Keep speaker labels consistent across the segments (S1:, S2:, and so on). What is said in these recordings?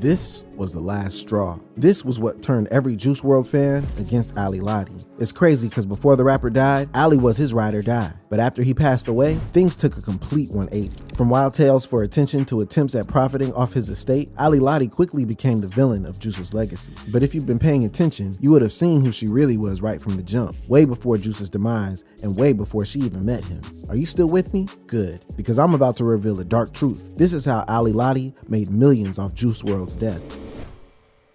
S1: This was the last straw. This was what turned every Juice WRLD fan against Ali Lotti. It's crazy because before the rapper died, Ali was his ride or die. But after he passed away, things took a complete 180. From wild tales for attention to attempts at profiting off his estate, Ali Lotti quickly became the villain of Juice's legacy. But if you've been paying attention, you would have seen who she really was right from the jump, way before Juice's demise and way before she even met him. Are you still with me? Good, because I'm about to reveal the dark truth. This is how Ali Lotti made millions off Juice WRLD's death.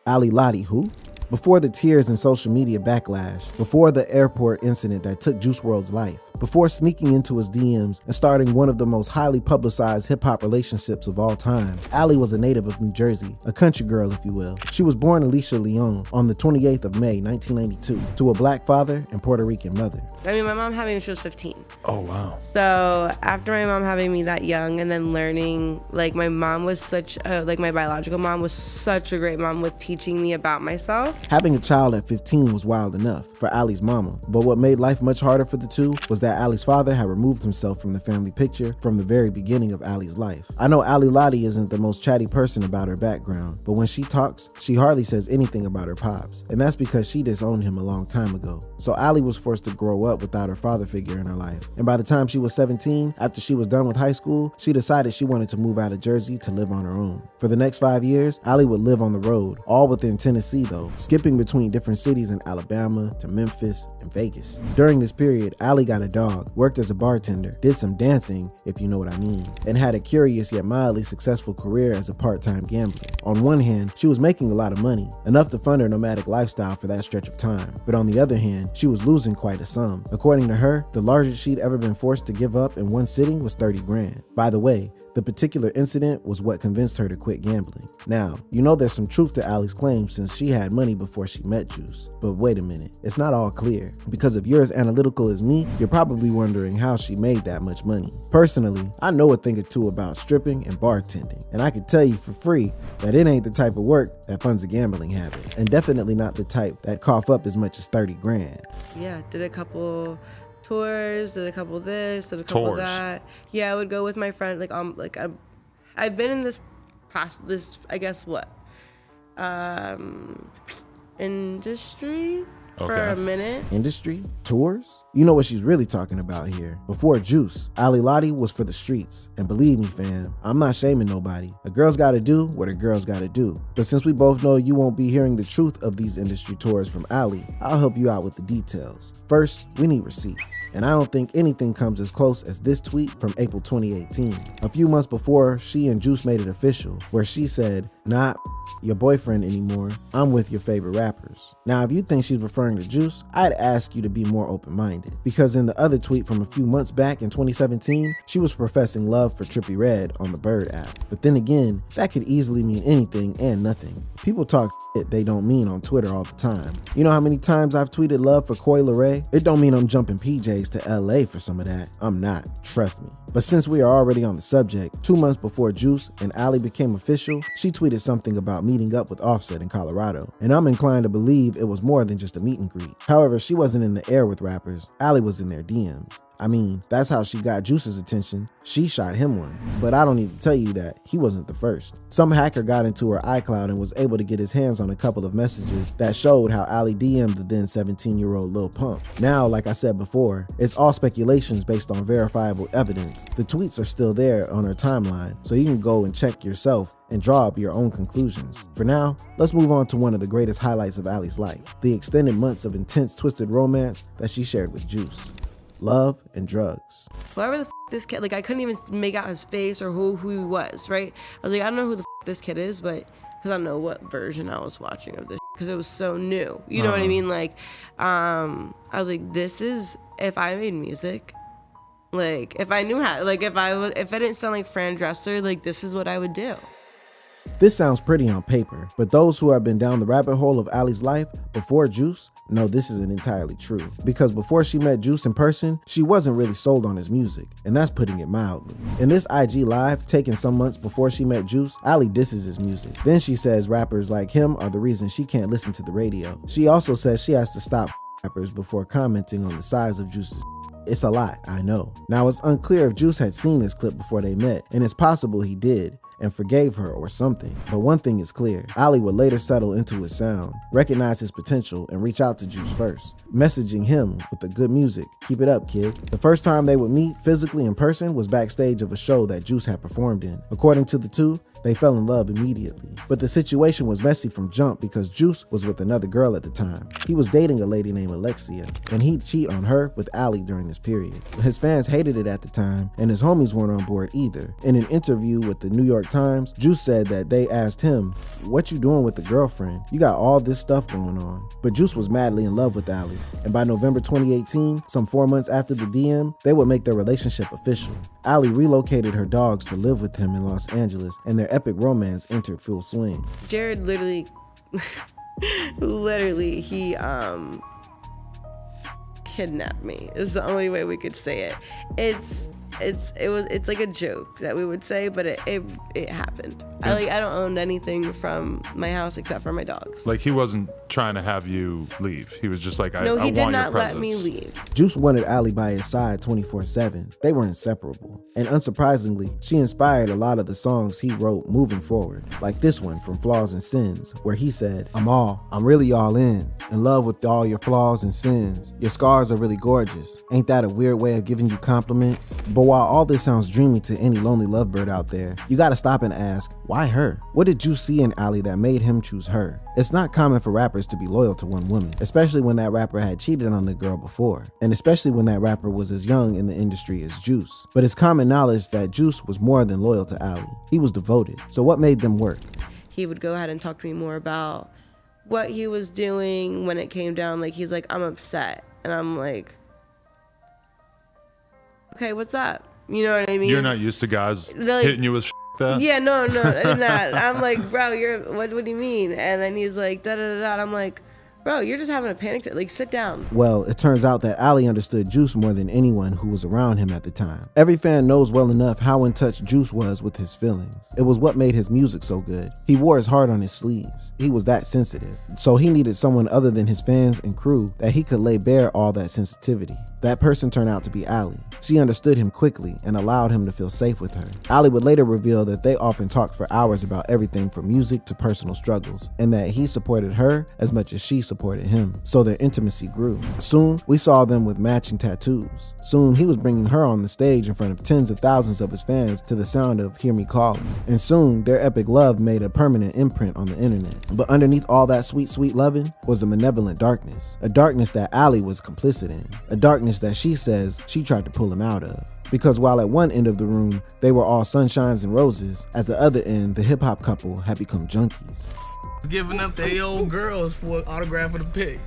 S1: Ali Lotti who? Before the tears and social media backlash, before the airport incident that took Juice WRLD's life, before sneaking into his DMs and starting one of the most highly publicized hip-hop relationships of all time, Ali was a native of New Jersey, a country girl if you will. She was born Alicia Leon on the 28th of May, 1992, to a black father and Puerto Rican mother.
S2: I mean, my mom had me when she was 15.
S1: Oh, wow.
S2: So after my mom having me that young and then learning, like my mom was such a, like my biological mom was such a great mom with teaching me about myself.
S1: Having a child at 15 was wild enough for Ali's mama, but what made life much harder for the two was that Ali's father had removed himself from the family picture from the very beginning of Ali's life. I know Ali Lotti isn't the most chatty person about her background, but when she talks, she hardly says anything about her pops, and that's because she disowned him a long time ago. So Ali was forced to grow up without her father figure in her life, and by the time she was 17, after she was done with high school, she decided she wanted to move out of Jersey to live on her own. For the next 5 years, Ali would live on the road, all within Tennessee though, skipping between different cities in Alabama to Memphis and Vegas. During this period, Ali got a dog, worked as a bartender, did some dancing, if you know what I mean, and had a curious yet mildly successful career as a part-time gambler. On one hand, she was making a lot of money, enough to fund her nomadic lifestyle for that stretch of time, but on the other hand, she was losing quite a sum. According to her, the largest she'd ever been forced to give up in one sitting was 30 grand. By the way, the particular incident was what convinced her to quit gambling. Now, you know there's some truth to Ali's claim since she had money before she met Juice. But wait a minute, it's not all clear. Because if you're as analytical as me, you're probably wondering how she made that much money. Personally, I know a thing or two about stripping and bartending, and I can tell you for free that it ain't the type of work that funds a gambling habit, and definitely not the type that cough up as much as 30 grand.
S2: Yeah, did a couple tours, did a couple this, did a couple that. Yeah, I would go with my friend. I've been in this I guess what, industry for a minute.
S1: Industry? Tours? You know what she's really talking about here. Before Juice, Ali Lotti was for the streets. And believe me fam, I'm not shaming nobody. A girl's gotta do what a girl's gotta do. But since we both know you won't be hearing the truth of these industry tours from Ali, I'll help you out with the details. First, we need receipts. And I don't think anything comes as close as this tweet from April 2018. A few months before she and Juice made it official, where she said, "Not your boyfriend anymore, I'm with your favorite rappers." Now, if you think she's referring to Juice, I'd ask you to be more open-minded, because in the other tweet from a few months back in 2017, she was professing love for Trippie Redd on the Wrld app. But then again, that could easily mean anything and nothing. People talk shit they don't mean on Twitter all the time. You know how many times I've tweeted love for Coi Leray? It don't mean I'm jumping PJs to LA for some of that. I'm not, trust me. But since we are already on the subject, 2 months before Juice and Ali became official, she tweeted something about meeting up with Offset in Colorado. And I'm inclined to believe it was more than just a meet and greet. However, she wasn't in the air with rappers. Ali was in their DMs. I mean, that's how she got Juice's attention. She shot him one. But I don't need to tell you that he wasn't the first. Some hacker got into her iCloud and was able to get his hands on a couple of messages that showed how Ali DM'd the then 17-year-old Lil Pump. Now, like I said before, it's all speculations based on verifiable evidence. The tweets are still there on her timeline, so you can go and check yourself and draw up your own conclusions. For now, let's move on to one of the greatest highlights of Ali's life, the extended months of intense twisted romance that she shared with Juice. Love and drugs.
S2: Whoever the this kid, like I couldn't even make out his face or who he was, right? I was like, I don't know who the this kid is, but because I don't know what version I was watching of this, because it was so new. You know what I mean? Like, I was like, this is, if I made music, like if I knew how, like if I didn't sound like Fran Dresser, like this is what I would do.
S1: This sounds pretty on paper, but those who have been down the rabbit hole of Ali's life before Juice know this isn't entirely true. Because before she met Juice in person, she wasn't really sold on his music, and that's putting it mildly. In this IG live, taken some months before she met Juice, Ali disses his music. Then she says rappers like him are the reason she can't listen to the radio. She also says she has to stop rappers before commenting on the size of Juice's. It's a lot, I know. Now, it's unclear if Juice had seen this clip before they met, and it's possible he did. and forgave her or something. But one thing is clear, Ali would later settle into his sound, recognize his potential, and reach out to Juice first, messaging him with the good music. Keep it up, kid. The first time they would meet physically in person was backstage of a show that Juice had performed in. According to the two, they fell in love immediately. But the situation was messy from jump because Juice was with another girl at the time. He was dating a lady named Alexia, and he'd cheat on her with Ali during this period. His fans hated it at the time, and his homies weren't on board either. In an interview with the New York Times, Juice said that they asked him, "What you doing with the girlfriend? You got all this stuff going on." But Juice was madly in love with Ali, and by November 2018, some 4 months after the DM, they would make their relationship official. Ali relocated her dogs to live with him in Los Angeles, and their epic romance entered full swing.
S2: Jared literally, he kidnapped me is the only way we could say it. It's like a joke that we would say, but it happened. I don't own anything from my house except for my dogs.
S3: Like, he wasn't trying to have you leave. He was just like, I want your presence.
S2: No, he did not let me leave.
S1: Juice wanted Ali by his side 24/7. They were inseparable. And unsurprisingly, she inspired a lot of the songs he wrote moving forward. Like this one from Flaws and Sins, where he said, I'm really all in love with all your flaws and sins. Your scars are really gorgeous. Ain't that a weird way of giving you compliments? But while all this sounds dreamy to any lonely lovebird out there, you gotta stop and ask, why her? What did Juice see in Ali that made him choose her? It's not common for rappers to be loyal to one woman, especially when that rapper had cheated on the girl before, and especially when that rapper was as young in the industry as Juice. But it's common knowledge that Juice was more than loyal to Ali. He was devoted. So what made them work?
S2: He would go ahead and talk to me more about what he was doing when it came down. Like, he's like, I'm upset. And I'm like, okay, what's up? You know what I mean?
S3: You're not used to guys hitting you with that?
S2: Yeah, no, I did not. I'm like, bro, what do you mean? And then he's like, da-da-da-da. I'm like, bro, you're just having a panic attack. Like, sit down.
S1: Well, it turns out that Ali understood Juice more than anyone who was around him at the time. Every fan knows well enough how in touch Juice was with his feelings. It was what made his music so good. He wore his heart on his sleeves. He was that sensitive. So he needed someone other than his fans and crew that he could lay bare all that sensitivity. That person turned out to be Ali. She understood him quickly and allowed him to feel safe with her. Ali would later reveal that they often talked for hours about everything from music to personal struggles, and that he supported her as much as she supported him. So their intimacy grew. Soon, we saw them with matching tattoos. Soon, he was bringing her on the stage in front of tens of thousands of his fans to the sound of Hear Me Calling. And soon, their epic love made a permanent imprint on the internet. But underneath all that sweet, sweet loving was a malevolent darkness. A darkness that Ali was complicit in. A darkness that she says she tried to pull him out of. Because while at one end of the room, they were all sunshines and roses, at the other end, the hip-hop couple had become junkies.
S4: Giving up their old girls for an autograph of the pic.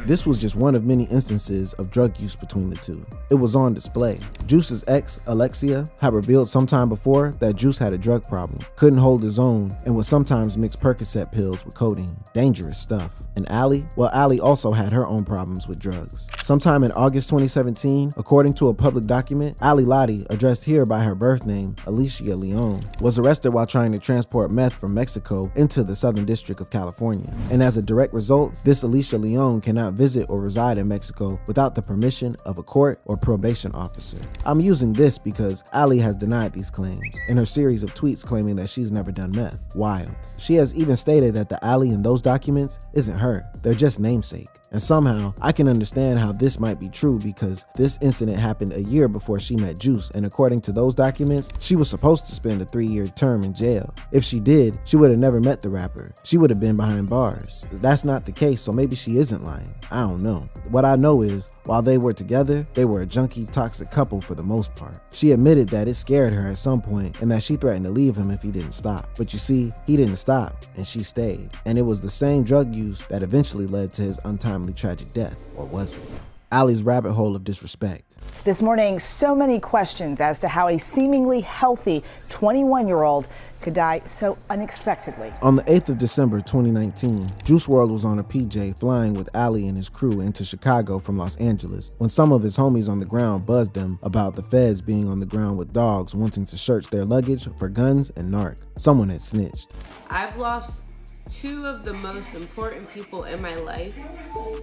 S1: This was just one of many instances of drug use between the two. It was on display. Juice's ex, Alexia, had revealed sometime before that Juice had a drug problem, couldn't hold his own, and would sometimes mix Percocet pills with codeine. Dangerous stuff. And Ali? Well, Ali also had her own problems with drugs. Sometime in August 2017, according to a public document, Ali Lotti, addressed here by her birth name, Alicia Leon, was arrested while trying to transport meth from Mexico into the Southern District of California. And as a direct result, this Alicia Leon cannot visit or reside in Mexico without the permission of a court or probation officer. I'm using this because Ali has denied these claims in her series of tweets claiming that she's never done meth. Wild. She has even stated that the Ali in those documents isn't her. They're just namesake. And somehow, I can understand how this might be true because this incident happened a year before she met Juice, and according to those documents, she was supposed to spend a 3-year term in jail. If she did, she would have never met the rapper. She would have been behind bars. That's not the case, so maybe she isn't lying. I don't know. What I know is, while they were together, they were a junky, toxic couple for the most part. She admitted that it scared her at some point and that she threatened to leave him if he didn't stop. But you see, he didn't stop, and she stayed. And it was the same drug use that eventually led to his untimely tragic death, or was it? Ali's rabbit hole of disrespect.
S5: This morning, so many questions as to how a seemingly healthy 21-year-old could die so unexpectedly.
S1: On the 8th of December 2019, Juice WRLD was on a PJ flying with Ali and his crew into Chicago from Los Angeles when some of his homies on the ground buzzed them about the feds being on the ground with dogs wanting to search their luggage for guns and narc. Someone had snitched.
S2: I've lost two of the most important people in my life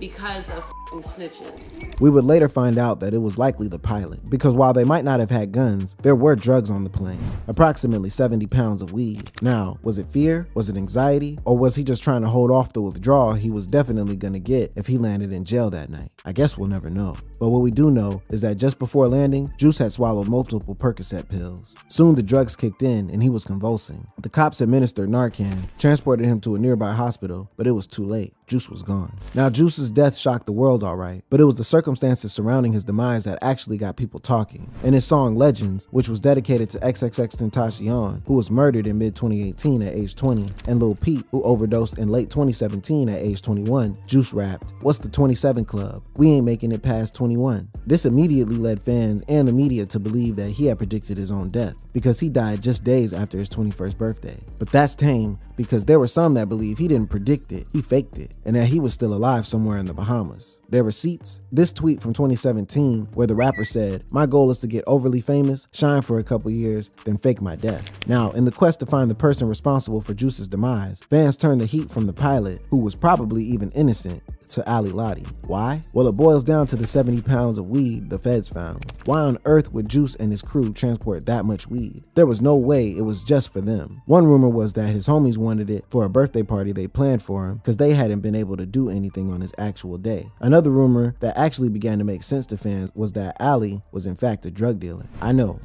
S2: because of snitches.
S1: We would later find out that it was likely the pilot, because while they might not have had guns, there were drugs on the plane, approximately 70 pounds of weed. Now, was it fear? Was it anxiety? Or was he just trying to hold off the withdrawal he was definitely gonna get if he landed in jail that night? I guess we'll never know. But what we do know is that just before landing, Juice had swallowed multiple Percocet pills. Soon the drugs kicked in and he was convulsing. The cops administered Narcan, transported him to a nearby hospital, but it was too late. Juice was gone. Now, Juice's death shocked the world all right, but it was the circumstances surrounding his demise that actually got people talking. In his song Legends, which was dedicated to XXXTentacion, who was murdered in mid-2018 at age 20, and Lil Peep, who overdosed in late 2017 at age 21, Juice rapped, "What's the 27 Club? We ain't making it past 21. This immediately led fans and the media to believe that he had predicted his own death, because he died just days after his 21st birthday. But that's tame, because there were some that believe he didn't predict it, he faked it, and that he was still alive somewhere in the Bahamas. Their receipts? This tweet from 2017 where the rapper said, "My goal is to get overly famous, shine for a couple years, then fake my death." Now, in the quest to find the person responsible for Juice's demise, fans turned the heat from the pilot, who was probably even innocent, to Ali Lotti. Why? Well, it boils down to the 70 pounds of weed the feds found. Why on earth would Juice and his crew transport that much weed? There was no way it was just for them. One rumor was that his homies wanted it for a birthday party they planned for him because they hadn't been able to do anything on his actual day. Another rumor that actually began to make sense to fans was that Ali was in fact a drug dealer. I know.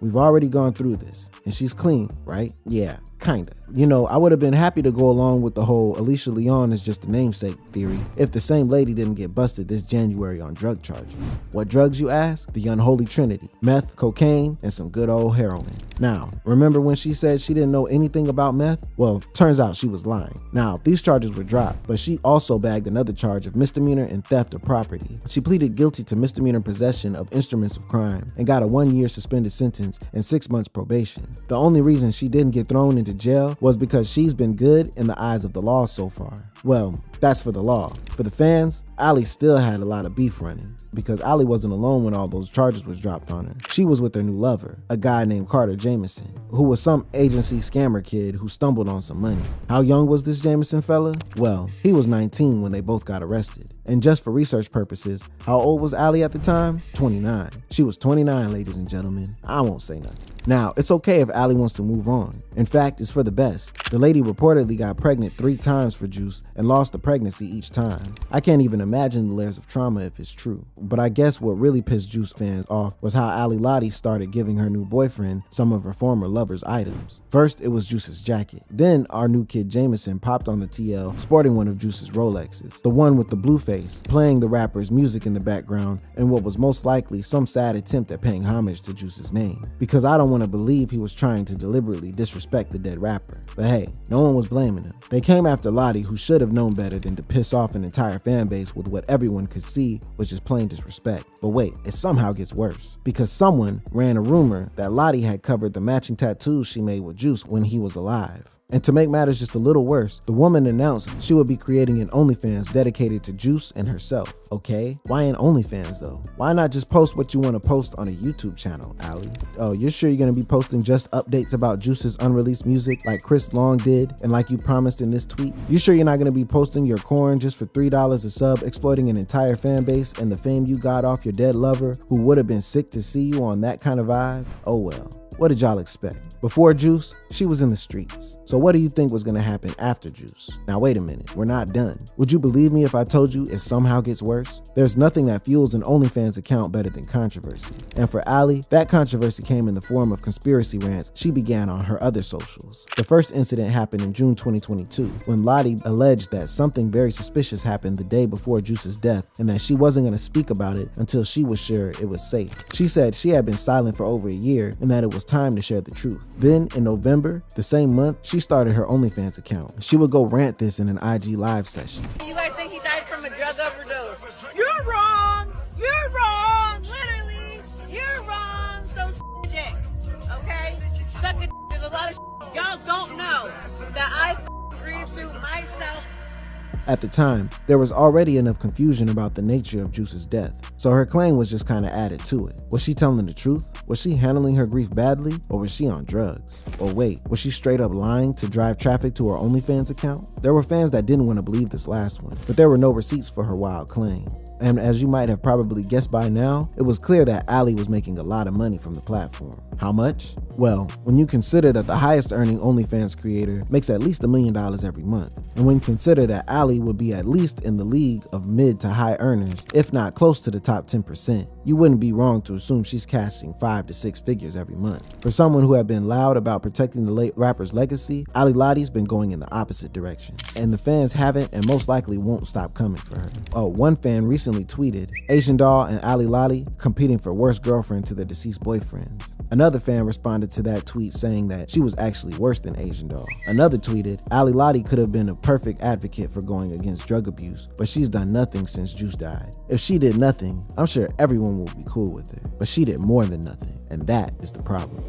S1: We've already gone through this. And she's clean, right? Yeah, kinda. You know, I would have been happy to go along with the whole Alicia Leon is just a namesake theory if the same lady didn't get busted this January on drug charges. What drugs, you ask? The unholy trinity: meth, cocaine, and some good old heroin. Now, remember when she said she didn't know anything about meth? Well, turns out she was lying. Now, these charges were dropped, but she also bagged another charge of misdemeanor and theft of property. She pleaded guilty to misdemeanor possession of instruments of crime and got a 1-year suspended sentence and 6 months probation. The only reason she didn't get thrown into jail was because she's been good in the eyes of the law so far. Well, that's for the law. For the fans, Ali still had a lot of beef running, because Ali wasn't alone when all those charges was dropped on her. She was with her new lover, a guy named Carter Jameson, who was some agency scammer kid who stumbled on some money. How young was this Jameson fella? Well, he was 19 when they both got arrested. And just for research purposes, how old was Ali at the time? 29. She was 29, ladies and gentlemen. I won't say nothing. Now, it's okay if Ali wants to move on. In fact, it's for the best. The lady reportedly got pregnant 3 times for Juice and lost the pregnancy each time. I can't even imagine the layers of trauma if it's true. But I guess what really pissed Juice fans off was how Ali Lotti started giving her new boyfriend some of her former lover's items. First, it was Juice's jacket. Then, our new kid Jameson popped on the TL sporting one of Juice's Rolexes, the one with the blue face, playing the rapper's music in the background and what was most likely some sad attempt at paying homage to Juice's name. Because I don't want to believe he was trying to deliberately disrespect the dead rapper. But hey, no one was blaming him. They came after Lotti, who should have known better than to piss off an entire fan base with what everyone could see was just plain disrespect. But wait, it somehow gets worse, because someone ran a rumor that Lotti had covered the matching tattoos she made with Juice when he was alive. And to make matters just a little worse, the woman announced she would be creating an OnlyFans dedicated to Juice and herself. Okay, why an OnlyFans though? Why not just post what you want to post on a YouTube channel, Ali? Oh, you're sure you're going to be posting just updates about Juice's unreleased music like Chris Long did and like you promised in this tweet? You sure you're not going to be posting your corn just for $3 a sub, exploiting an entire fan base and the fame you got off your dead lover who would have been sick to see you on that kind of vibe? Oh well. What did y'all expect? Before Juice, she was in the streets. So what do you think was gonna happen after Juice? Now wait a minute, we're not done. Would you believe me if I told you it somehow gets worse? There's nothing that fuels an OnlyFans account better than controversy. And for Ali, that controversy came in the form of conspiracy rants she began on her other socials. The first incident happened in June 2022, when Lotti alleged that something very suspicious happened the day before Juice's death and that she wasn't gonna speak about it until she was sure it was safe. She said she had been silent for over a year and that it was time to share the truth. Then in November, the same month, she started her OnlyFans account. She would go rant this in an IG live session.
S6: You guys think he died from a drug overdose? You're wrong! You're wrong! Literally, you're wrong! So dick, okay? Suck a dick. There's a lot of y'all don't know that I grieve through myself
S1: At the time, there was already enough confusion about the nature of Juice's death, so her claim was just kinda added to it. Was she telling the truth? Was she handling her grief badly, or was she on drugs? Or wait, was she straight up lying to drive traffic to her OnlyFans account? There were fans that didn't want to believe this last one, but there were no receipts for her wild claim. And as you might have probably guessed by now, it was clear that Ali was making a lot of money from the platform. How much? Well, when you consider that the highest earning OnlyFans creator makes at least $1 million every month, and when you consider that Ali would be at least in the league of mid to high earners, if not close to the top 10%, you wouldn't be wrong to assume she's cashing 5 to 6 figures every month. For someone who had been loud about protecting the late rapper's legacy, Ali Lotti's been going in the opposite direction, and the fans haven't and most likely won't stop coming for her. Oh, one fan recently tweeted, Asian Doll and Ali Lotti competing for worst girlfriend to their deceased boyfriends. Another fan responded to that tweet saying that she was actually worse than Asian Doll. Another tweeted, Ali Lotti could have been a perfect advocate for going against drug abuse, but she's done nothing since Juice died. If she did nothing, I'm sure everyone will be cool with her, but she did more than nothing, and that is the problem.